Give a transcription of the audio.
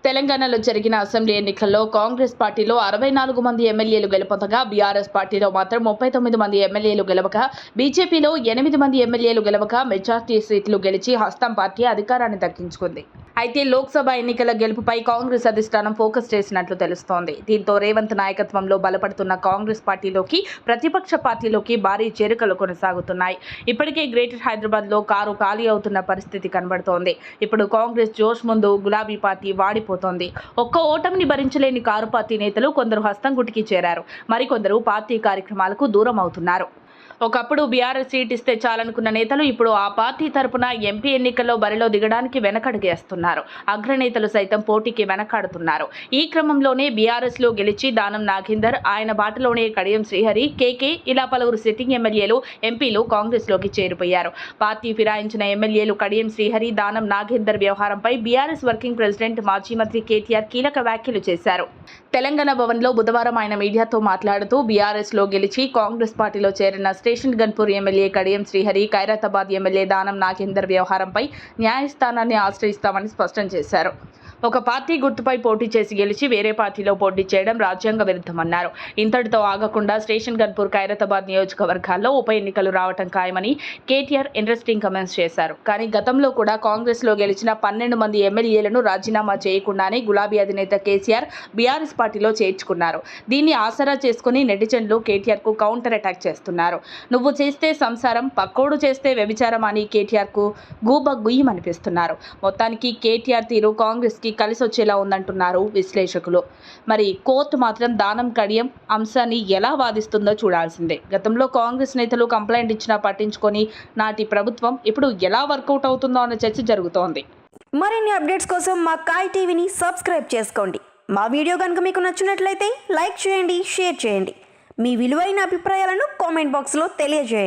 తెలంగాణలో జరిగిన అసెంబ్లీ ఎన్నికల్లో కాంగ్రెస్ పార్టీలో 64 మంది ఎమ్మెల్యేలు గెలుపొందగా బీఆర్ఎస్ పార్టీలో మాత్రం 39 మంది ఎమ్మెల్యేలు గెలవగా బీజేపీలో 8 మంది ఎమ్మెల్యేలు గెలవగా మెజార్టీ సీట్లు గెలిచి హస్తం పార్టీ అధికారాన్ని దక్కించుకుంది. అయితే లోక్సభ ఎన్నికల గెలుపుపై కాంగ్రెస్ అధిష్టానం ఫోకస్ చేసినట్లు తెలుస్తోంది. దీంతో రేవంత్ నాయకత్వంలో బలపడుతున్న కాంగ్రెస్ పార్టీలోకి ప్రతిపక్ష పార్టీలోకి భారీ చేరికలు కొనసాగుతున్నాయి. ఇప్పటికే గ్రేటర్ హైదరాబాద్లో కారు ఖాళీ అవుతున్న పరిస్థితి కనబడుతోంది. ఇప్పుడు కాంగ్రెస్ జోష్ ముందు గులాబీ పార్టీ వాడిపోతోంది. ఒక్క ఓటమిని భరించలేని కారు పార్టీ నేతలు కొందరు హస్తంగుటికి చేరారు. మరికొందరు పార్టీ కార్యక్రమాలకు దూరం అవుతున్నారు. ఒకప్పుడు బీఆర్ఎస్ సీట్ ఇస్తే చాలనుకున్న నేతలు ఇప్పుడు ఆ పార్టీ తరపున ఎంపీ ఎన్నికల్లో బరిలో దిగడానికి వెనకడుగేస్తున్నారు. అగ్రనేతలు సైతం పోటీకి వెనకాడుతున్నారు. ఈ క్రమంలోనే బీఆర్ఎస్లో గెలిచి దానం నాగేందర్, ఆయన బాటలోనే కడియం శ్రీహరి, కేకే ఇలా పలువురు సిట్టింగ్ ఎమ్మెల్యేలు, ఎంపీలు కాంగ్రెస్లోకి చేరిపోయారు. పార్టీ ఫిరాయించిన ఎమ్మెల్యేలు కడియం శ్రీహరి, దానం నాగేందర్ వ్యవహారంపై బీఆర్ఎస్ వర్కింగ్ ప్రెసిడెంట్ మాజీ మంత్రి కేటీఆర్ కీలక వ్యాఖ్యలు చేశారు. తెలంగాణ భవన్లో బుధవారం ఆయన మీడియాతో మాట్లాడుతూ బీఆర్ఎస్లో గెలిచి కాంగ్రెస్ పార్టీలో చేరిన స్టేషన్ గన్పూర్ ఎమ్మెల్యే కడియం శ్రీహరి, ఖైరతాబాద్ ఎమ్మెల్యే దానం నాగేందర్ వ్యవహారంపై న్యాయస్థానాన్ని ఆశ్రయిస్తామని స్పష్టం చేశారు. ఒక పార్టీ గుర్తుపై పోటీ చేసి గెలిచి వేరే పార్టీలో పోటీ చేయడం రాజ్యాంగ విరుద్ధమన్నారు. ఇంతటితో ఆగకుండా స్టేషన్ గన్పూర్, ఖైరతాబాద్ నియోజకవర్గాల్లో ఉప ఎన్నికలు రావటం ఖాయమని కేటీఆర్ ఇంట్రెస్టింగ్ కమెంట్స్ చేశారు. కానీ గతంలో కూడా కాంగ్రెస్లో గెలిచిన 12 మంది ఎమ్మెల్యేలను రాజీనామా చేయకుండానే గులాబీ అధినేత కేసీఆర్ బీఆర్ఎస్ పార్టీలో చేర్చుకున్నారు. దీన్ని ఆసరా చేసుకుని నెటిజన్లు కేటీఆర్కు కౌంటర్ అటాక్ చేస్తున్నారు. నువ్వు చేస్తే సంసారం, పక్కోడు చేస్తే వ్యభిచారం అని కేటీఆర్కు గుయ్యమనిపిస్తున్నారు. మొత్తానికి కేటీఆర్ తీరు కాంగ్రెస్కి కలిసి వచ్చేలా ఉందంటున్నారు విశ్లేషకులు. మరి కోర్టు మాత్రం దానం కడియం అంశాన్ని ఎలా వాదిస్తుందో చూడాల్సిందే. గతంలో కాంగ్రెస్ నేతలు కంప్లైంట్ ఇచ్చినా పట్టించుకొని నాటి ప్రభుత్వం ఇప్పుడు ఎలా వర్కౌట్ అవుతుందో అన్న చర్చ జరుగుతోంది. మరిన్ని అప్డేట్స్ కోసం మా కాయ్ టీవీని సబ్స్క్రైబ్ చేసుకోండి. మా వీడియో కనుక మీకు నచ్చినట్లయితే లైక్ చేయండి, షేర్ చేయండి. మీ విలువైన అభిప్రాయాలను కామెంట్ బాక్స్లో తెలియజేయండి.